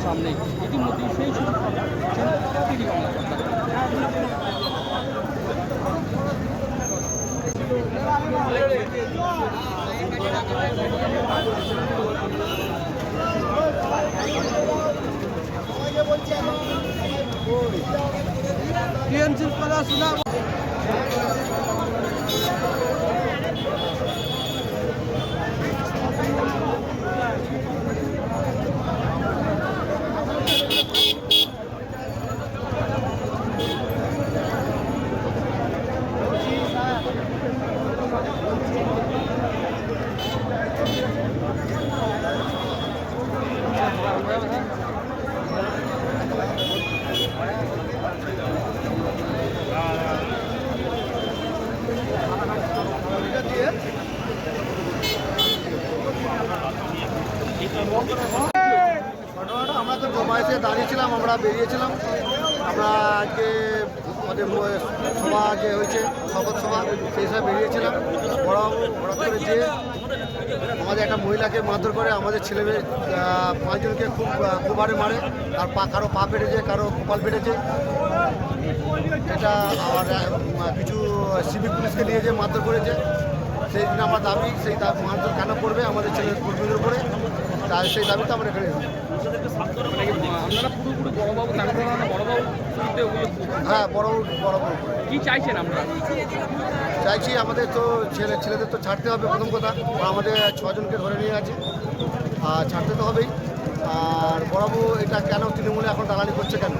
সামনে ইতিমধ্যেই সেই ছবি আমরা তো জমায়েতে দাঁড়িয়েছিলাম, আমরা বেরিয়েছিলাম। আমরা আজকে আমাদের সভা যে হয়েছে শপথ সভা, সেই সভায় বেরিয়েছিলাম। বড়বাবু হঠাৎ করে যে আমাদের একটা মহিলাকে মারধর করে, আমাদের ছেলে মেয়ে 5 জনকে খুব হারে মারে। আর কারো পা পেটেছে, কারো কপাল পেটেছে। এটা আর কিছু সিভিক পুলিশকে নিয়ে যে মারধর করেছে, সেই দিন আমার দাবি, সেই মারধর কেন করবে আমাদের ছেলে কর্মীদের উপরে, তাই সেই দাবিতে আমরা এখানে আপনারা পুরোপুরি বড়বাবু হ্যাঁ বড়বাবু কি চাইছেন? আমরা চাইছি আমাদের তো ছেলেদের তো ছাড়তে হবে প্রথম কথা। আমাদের 6 জনকে ধরে নিয়ে আছে, আর ছাড়তে তো হবেই। আর বড়বাবু এটা কেন তৃণমূলে এখন দালালি করছে কেন?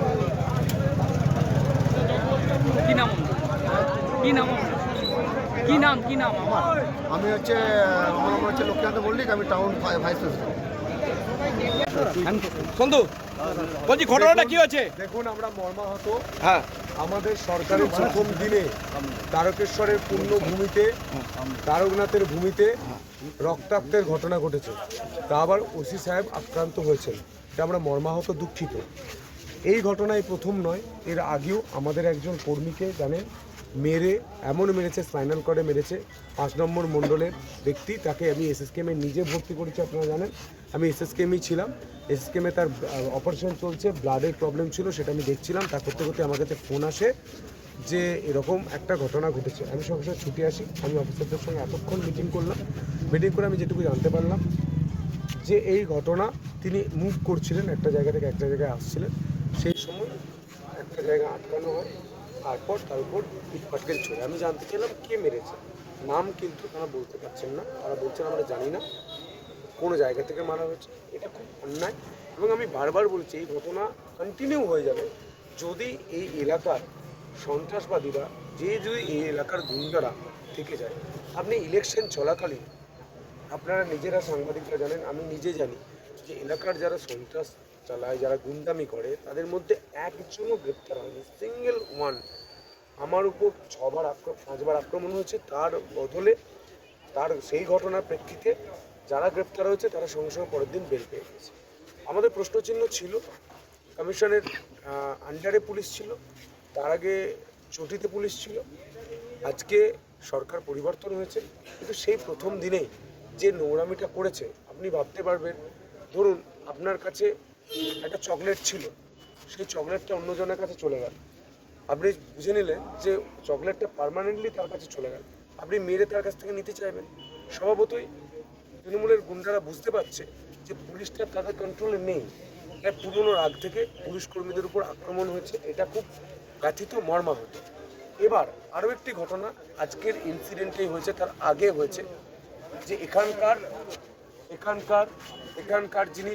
কি নাম কি নাম কি নাম কি নাম আমার? আমি আমার নাম হচ্ছে লক্ষ্মীকান্ত মল্লিক, আমি টাউন ভাইস প্রেসিডেন্ট। সন্ধু বলছি ঘটনাটা কি হয়েছে? দেখুন, আমরা মর্মাহত। হ্যাঁ, আমাদের সরকারের প্রথম দিনে তারকেশ্বরের পুণ্যভূমিতে, তারকনাথের ভূমিতে রক্তাক্তের ঘটনা ঘটেছে। তা আবার ওসি সাহেব আক্রান্ত হয়েছেন। এটা আমরা মর্মাহত, দুঃখিত। এই ঘটনায় প্রথম নয়, এর আগেও আমাদের একজন কর্মীকে জানেন মেরে, এমন মেরেছে, স্পাইনাল কর্ডে মেরেছে। 5 নম্বর মণ্ডলের ব্যক্তি, তাকে আমি এসএসকেএমে নিজে ভর্তি করেছি। আপনারা জানেন আমি এসএসকেএমেই ছিলাম। এসএসকেএমে তার অপারেশন চলছে, ব্লাডের প্রবলেম ছিল, সেটা আমি দেখছিলাম। তা করতে করতে আমার কাছে ফোন আসে যে এরকম একটা ঘটনা ঘটেছে। আমি সঙ্গে সঙ্গে ছুটে আসি। আমি অফিসারদের সঙ্গে এতক্ষণ মিটিং করলাম। মিটিং করে আমি যেটুকু জানতে পারলাম যে এই ঘটনা, তিনি মুভ করছিলেন, একটা জায়গা থেকে একটা জায়গায় আসছিলেন। সেই সময় একটা জায়গা আটকানো হয়, তারপর তার উপর ইটপাটকেল ছোড়ে। আমি জানতে চাইলাম কে মেরেছে। নাম কিন্তু তারা বলতে পারছেন না। তারা বলছেন আমরা জানি না কোনো জায়গা থেকে মারা হয়েছে। এটা খুব অন্যায়, এবং আমি বারবার বলছি এই ঘটনা কন্টিনিউ হয়ে যাবে যদি এই এলাকার সন্ত্রাসবাদীরা, যদি এই এলাকার গুন্ডারা থেকে যায়। আপনি ইলেকশন চলাকালীন, আপনারা নিজেরা সাংবাদিকরা জানেন, আমি নিজে জানি যে এলাকার যারা সন্ত্রাস চালায়, যারা গুন্ডামি করে, তাদের মধ্যে একজনও গ্রেপ্তার হয়নি, সিঙ্গেল ওয়ান। আমার উপর 5বার আক্রমণ হয়েছে, তার বদলে তার সেই ঘটনার প্রেক্ষিতে যারা গ্রেপ্তার হয়েছে তারা সঙ্গে সঙ্গে পরের দিন বেল পেয়ে গেছে। আমাদের প্রশ্নচিহ্ন ছিল, কমিশনের আন্ডারে পুলিশ ছিল, তার আগে চটিতে পুলিশ ছিল। আজকে সরকার পরিবর্তন হয়েছে, কিন্তু সেই প্রথম দিনেই যে নোংরামিটা করেছে, আপনি ভাবতে পারবেন, ধরুন আপনার কাছে একটা চকলেট ছিল, সেই চকলেটটা অন্যজনের কাছে চলে গেল। আপনি বুঝে নিলেন যে চকলেটটা পার্মানেন্টলি তার কাছে চলে গেল। আপনি মেরে তার কাছ থেকে নিতে চাইবেন। স্বভাবতই তৃণমূলের গুন্ডারা বুঝতে পারছে যে পুলিশটা তাদের কন্ট্রোলে নেই। তাই পুরনো রাগ থেকে পুলিশ কর্মীদের উপর আক্রমণ হয়েছে। এটা খুব ব্যথিত, মর্মাহত। এবার আরও একটি ঘটনা আজকের ইনসিডেন্টেই হয়েছে, তার আগে হয়েছে যে এখানকার যিনি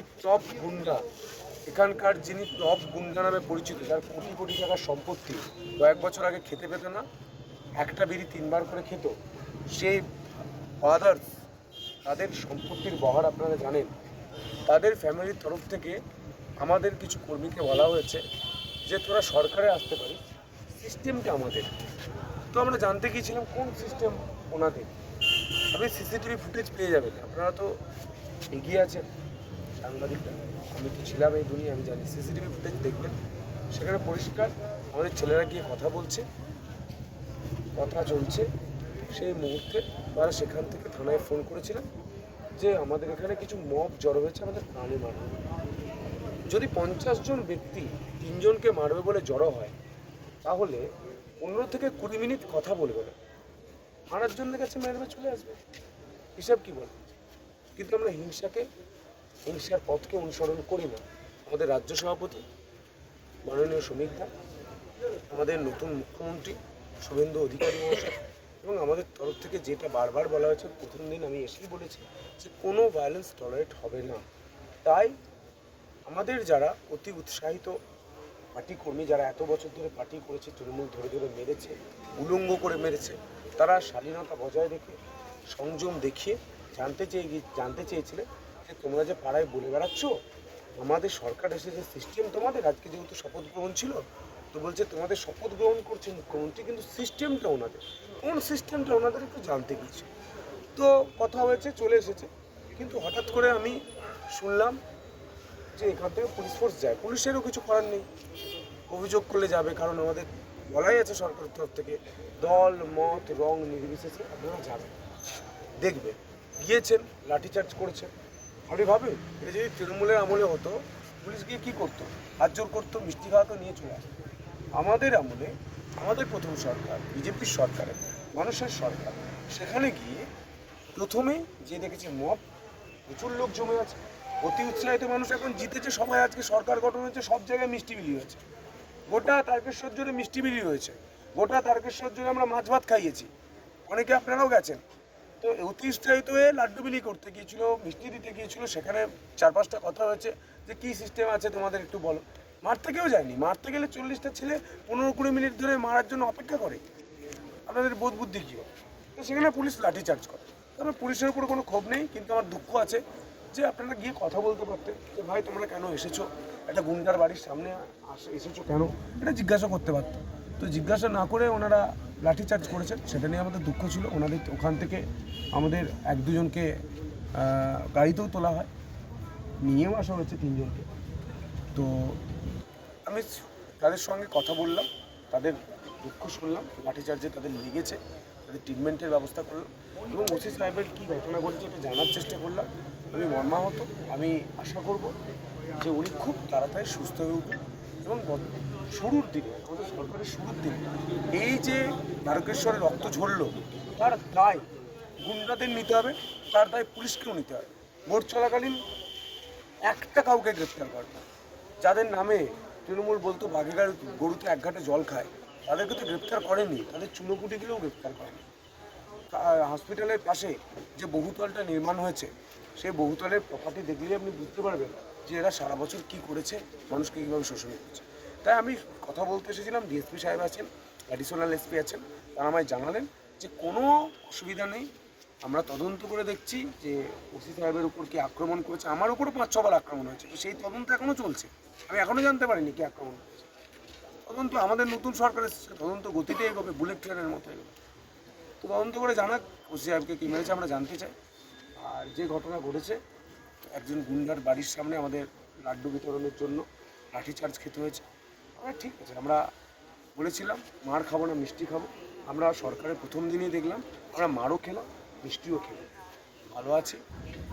টপ গুন্ডা নামে পরিচিত, যার কোটি কোটি টাকার সম্পত্তি, কয়েক বছর আগে খেতে পেত না, একটা বিড়ি 3বার করে খেত, সেই ফাদার্স, তাদের সম্পত্তির বহার আপনারা জানেন। তাদের ফ্যামিলির তরফ থেকে আমাদের কিছু কর্মীকে বলা হয়েছে যে তোরা সরকারে আসতে পারিস, সিস্টেমটা আমাদের। তো আমরা জানতে গিয়েছিলাম কোন সিস্টেম ওনাদের। আপনি সিসিটিভি ফুটেজ পেয়ে যাবেন, আপনারা তো এগিয়ে আছেন সাংবাদিকরা, আমি তো ছিলাম এই দুনিয়া, আমি জানি। সিসিটিভি ফুটেজ দেখবেন, সেখানে পরিষ্কার আমাদের ছেলেরা গিয়ে কথা বলছে, কথা চলছে। সেই মুহূর্তে তারা সেখান থেকে থানায় ফোন করেছিলেন যে আমাদের এখানে কিছু মব জড়ো হয়েছে, আমাদের প্রাণে মারবে। যদি 50 জন ব্যক্তি 3 জনকে মারবে বলে জড়ো হয়, তাহলে 15 থেকে 20 মিনিট কথা বলবে না, মারার জন্য কাছে মেরবে চলে আসবে, হিসাব কি বলে? কিন্তু আমরা হিংসার পথকে অনুসরণ করি না। আমাদের রাজ্য সভাপতি মাননীয় শ্রমিক দা, আমাদের নতুন মুখ্যমন্ত্রী শুভেন্দু অধিকারী মহাশয় এবং আমাদের তরফ থেকে যেটা বারবার বলা হয়েছে, প্রথম দিন আমি এসেই বলেছি যে কোনো ভায়োলেন্স টলারেট হবে না। তাই আমাদের যারা অতি উৎসাহিত পার্টি কর্মী, যারা এত বছর ধরে পার্টি করেছে, তৃণমূল ধরে ধরে মেরেছে, উলঙ্গ করে মেরেছে, তারা শালীনতা বজায় রেখে সংযম দেখিয়ে জানতে চেয়েছিলেন যে তোমরা যে পাড়ায় বলে বেড়াচ্ছ আমাদের সরকার এসে যে সিস্টেম, তোমাদের আজকে যেহেতু শপথ গ্রহণ ছিল, তো বলছে তোমাদের শপথ গ্রহণ করছে মুখ্যমন্ত্রী, কিন্তু সিস্টেমটা ওনাদের, কোন সিস্টেমটা ওনাদের একটু জানতে গিয়েছে। তো কথা হয়েছে, চলে এসেছে, কিন্তু হঠাৎ করে আমি শুনলাম যে এখান থেকে পুলিশ ফোর্স যায়। পুলিশেরও কিছু করার নেই, অভিযোগ করলে যাবে, কারণ আমাদের বলাই আছে সরকারের তরফ থেকে দল মত রং নির্বিশেষে আপনারা যাবেন, দেখবেন। গিয়েছেন, লাঠিচার্জ করেছেন। আপনি ভাবেন এটা যদি তৃণমূলের আমলে হতো, পুলিশ গিয়ে কী করতো? হাত জোর করতো, মিষ্টি খাওয়াতো, নিয়ে চলে আসতো। আমাদের আমলে, আমাদের প্রথম সরকার, বিজেপির সরকারে, মানুষের সরকার, সেখানে গিয়ে প্রথমেই যে দেখেছে মব, প্রচুর লোক জমে আছে, অতি উৎসাহিত মানুষ, এখন জিতেছে সবাই, আজকে সরকার গঠন হয়েছে, সব জায়গায় মিষ্টি বিলি হয়েছে, গোটা তারকেশ্বর জুড়ে মিষ্টি বিলি হয়েছে, গোটা তারকেশ্বর জুড়ে আমরা মাছ ভাত খাইয়েছি, অনেকে আপনারাও গেছেন। তো অতি উৎসাহিত হয়ে লাড্ডু বিলি করতে গিয়েছিল, মিষ্টি দিতে গিয়েছিল, সেখানে 4-5টা কথা হয়েছে যে কী সিস্টেম আছে তোমাদের একটু বলো। মারতে কেউ যায়নি, মারতে গেলে 40টা ছেলে 15-20 মিনিট ধরে মারার জন্য অপেক্ষা করে, আপনাদের বোধ বুদ্ধি কী হয়? তো সেখানে পুলিশ লাঠিচার্জ করে। তবে পুলিশের উপর কোনো ক্ষোভ নেই, কিন্তু আমার দুঃখ আছে যে আপনারা গিয়ে কথা বলতে পারতেন যে ভাই তোমরা কেন এসেছো, একটা গুন্ডার বাড়ির সামনে এসেছো কেন, এটা জিজ্ঞাসা করতে পারতো। তো জিজ্ঞাসা না করে ওনারা লাঠিচার্জ করেছেন, সেটা নিয়ে আমাদের দুঃখ ছিল। ওনাদের ওখান থেকে আমাদের 1-2 জনকে গাড়িতেও তোলা হয়, নিয়েও আসা হয়েছে 3 জনকে। তো আমি তাদের সঙ্গে কথা বললাম, তাদের দুঃখ শুনলাম, লাঠিচার্জে তাদের লেগেছে, তাদের ট্রিটমেন্টের ব্যবস্থা করলাম এবং ওসি সাহেবের কী ঘটনা ঘটেছে এটা জানার চেষ্টা করলাম। আমি মর্মাহত, আমি আশা করব যে উনি খুব তাড়াতাড়ি সুস্থ হয়ে উঠবেন এবং শুরুর দিকে, আমাদের সরকারের শুরুর দিকে এই যে তারকেশ্বরে রক্ত ঝরলো, তার দায় গুন্ডাদের নিতে হবে, তার দায় পুলিশকেও নিতে হবে। ভোট চলাকালীন একটা কাউকে গ্রেপ্তার করে না, যাদের নামে তৃণমূল বলতো বাঘেগার গরুতে 1 ঘাটে জল খায়, তাদেরকে তো গ্রেপ্তার করেনি, তাদের চুনোপুটিগুলোও গ্রেপ্তার করেনি। হসপিটালের পাশে যে বহুতলটা নির্মাণ হয়েছে, সেই বহুতলের প্রপার্টি দেখলেই আপনি বুঝতে পারবেন যে এরা সারা বছর কী করেছে, মানুষকে কীভাবে শোষণ করেছে। তাই আমি কথা বলতে এসেছিলাম, ডিএসপি সাহেব আছেন, অ্যাডিশনাল এসপি আছেন, তারা আমায় জানালেন যে কোনো অসুবিধা নেই, আমরা তদন্ত করে দেখছি যে ওসি সাহেবের উপর কি আক্রমণ করেছে, আমার উপরও 5-6 বার আক্রমণ হয়েছে, সেই তদন্ত এখনও চলছে, আমি এখনও জানতে পারিনি কি আক্রমণ করেছে। তদন্ত আমাদের নতুন সরকার এসেছে, তদন্ত গতিতে এগোবে, বুলেট ট্রেনের মতো এগোবে। তো তদন্ত করে জানাক ওসি সাহেবকে কী মেরেছে, আমরা জানতে চাই। আর যে ঘটনা ঘটেছে, একজন গুন্ডার বাড়ির সামনে আমাদের লাড্ডু বিতরণের জন্য লাঠিচার্জ খেতে হয়েছে, আমরা ঠিক আছে, আমরা বলেছিলাম মার খাবো না, মিষ্টি খাবো। আমরা সরকারের প্রথম দিনই দেখলাম আমরা মারও খেলাম, মিষ্টিও খেলাম, ভালো আছি,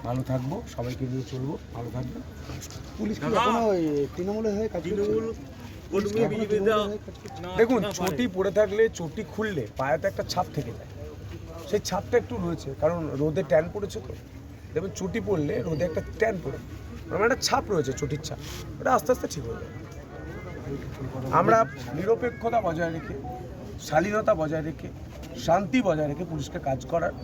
ভালো থাকবো, সবাইকে নিয়ে চলবো, ভালো থাকবেন। পুলিশ কি এখনো তৃণমূলের হয়ে কাজ করছে? দেখুন, চটি পড়ে থাকলে, চটি খুললে পায়েতে একটা ছাপ থেকে যায়, সেই ছাপটা একটু রয়েছে, কারণ রোদে ট্যান পড়েছে, তো দেখবেন চটি পড়লে রোদে একটা ট্যান পড়ে, মানে একটা ছাপ রয়েছে, চটির ছাপ, ওটা আস্তে আস্তে ঠিক হয়ে যায়। আমরা নিরপেক্ষতা বজায় রেখে, শালীনতা বজায় রেখে, শান্তি বজায় রেখে পুলিশকে কাজ করার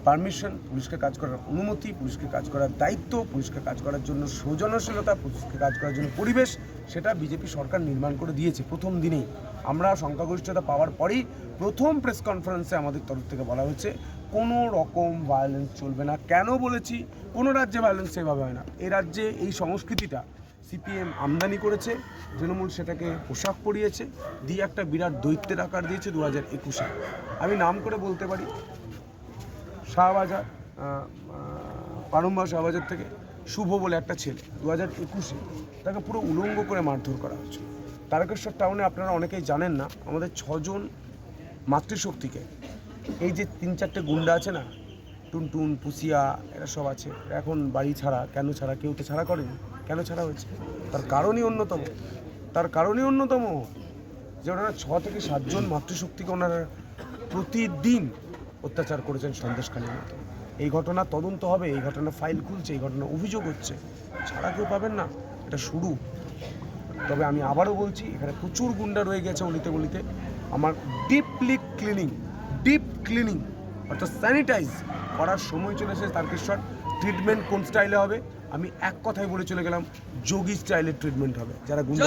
পারমিশন, পুলিশকে কাজ করার অনুমতি, পুলিশকে কাজ করার দায়িত্ব, পুলিশকে কাজ করার জন্য সৃজনশীলতা, পুলিশকে কাজ করার জন্য পরিবেশ, সেটা বিজেপি সরকার নির্মাণ করে দিয়েছে প্রথম দিনেই। আমরা সংখ্যাগরিষ্ঠতা পাওয়ার পরেই প্রথম প্রেস কনফারেন্সে আমাদের তরফ থেকে বলা হয়েছে কোনো রকম ভায়োলেন্স চলবে না। কেন বলেছি? কোনো রাজ্যে ভায়োলেন্স সেভাবে হয় না, এই রাজ্যে এই সংস্কৃতিটা সিপিএম আমদানি করেছে, তৃণমূল সেটাকে পোশাক পরিয়েছে, দিয়ে একটা বিরাট দৈত্যের আকার দিয়েছে 2021-এ। আমি নাম করে বলতে পারি, শাহবাজার, পারুম্বা শাহবাজার থেকে শুভ বলে একটা ছেলে 2021-এ তাকে পুরো উলঙ্গ করে মারধর করা হয়েছে। তারকেশ্বর টাউনে আপনারা অনেকেই জানেন না, আমাদের 6 জন মাতৃশক্তিকে, এই যে 3-4টে গুন্ডা আছে না, টুনটুন পুসিয়া, এরা সব আছে, এখন বাড়ি ছাড়া, কেন ছাড়া, কেউ তো ছাড়া করেনি, কেন ছাড়া হয়েছে? তার কারণই অন্যতম যে ওনারা 6 থেকে 7 জন মাতৃশক্তিকে ওনারা প্রতিদিন অত্যাচার করেছেন সন্দেশখালীর মতো। এই ঘটনা তদন্ত হবে, এই ঘটনা ফাইল খুলছে, এই ঘটনা অভিযোগ হচ্ছে, ছাড়া কেউ পাবেন না। এটা শুরু। তবে আমি আবারও বলছি, এখানে প্রচুর গুন্ডা রয়ে গেছে অলিতে গলিতে। আমার ডিপ ক্লিনিং অর্থাৎ স্যানিটাইজ করার সময় চলে এসেছে। তারকেশ্বর ট্রিটমেন্ট কোন স্টাইলে হবে? আমি এক কথায় বলে চলে গেলাম, যোগী স্টাইলের ট্রিটমেন্ট হবে। যারা গুন্ডা